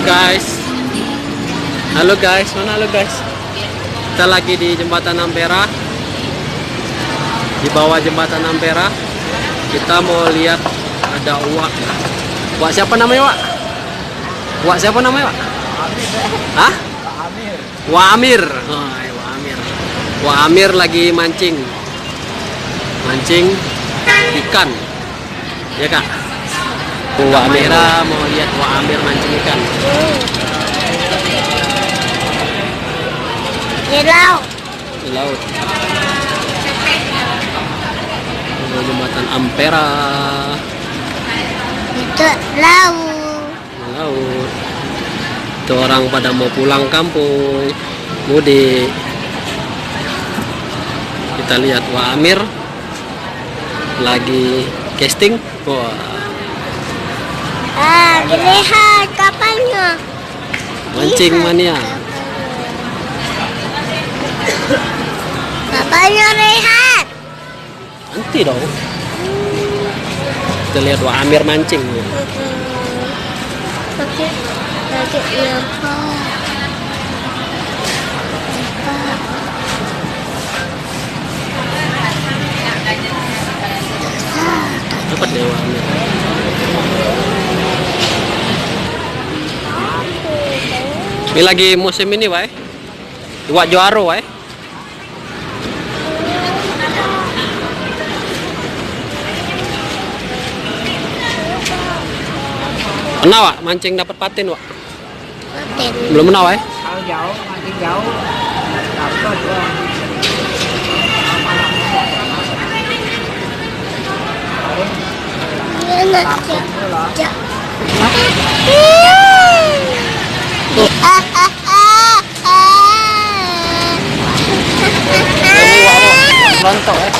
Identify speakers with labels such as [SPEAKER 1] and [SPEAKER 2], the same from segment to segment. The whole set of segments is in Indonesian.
[SPEAKER 1] guys. Halo guys, mana halo guys? Kita lagi di jembatan Ampera. Di bawah jembatan Ampera. Kita mau lihat ada Wak. Wak siapa namanya Wak? Wak siapa namanya Wak? Hah? Wak Amir. Oh, Wak Amir. Wak Amir lagi mancing. Mancing ikan. Ya Kak? Wak Amira mau lihat Wak Amir mancing ikan.
[SPEAKER 2] Di laut.
[SPEAKER 1] Di laut. Jembatan Ampera.
[SPEAKER 2] Itu laut.
[SPEAKER 1] Laut. Itu orang pada mau pulang kampung, mudik. Kita lihat Wak Amir lagi casting. Wah.
[SPEAKER 2] Lihat kapalnya.
[SPEAKER 1] Mancing mania.
[SPEAKER 2] Kapalnya lihat.
[SPEAKER 1] Nanti dong. Kita lihat Wak Amir mancing.
[SPEAKER 2] Pakai apa?
[SPEAKER 1] Dapat deh Wak Amir. Ini lagi musim ini, Wak. Iwak Joaro, Wak. Pernah, Wak? Mancing dapat patin, Wak?
[SPEAKER 2] Patin.
[SPEAKER 1] Belum pernah, Wak?
[SPEAKER 3] Kalau jauh, mancing jauh, dapat dong.
[SPEAKER 2] Enak
[SPEAKER 3] Takut tuh loh.
[SPEAKER 2] ya.
[SPEAKER 1] Ini Wak, selontok, ya.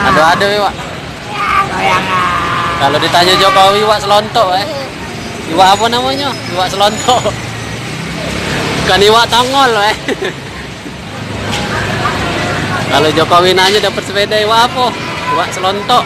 [SPEAKER 1] Ado-ado, ya, Wak.
[SPEAKER 3] Layangan.
[SPEAKER 1] Kalau ditanya Jokowi, Wak selontok, ya. Iwak apa namanya? Iwak selontok. Bukan iwak tongol, ya. Kalau Jokowi nanya dapat sepeda, iwak apa? Iwak selontok.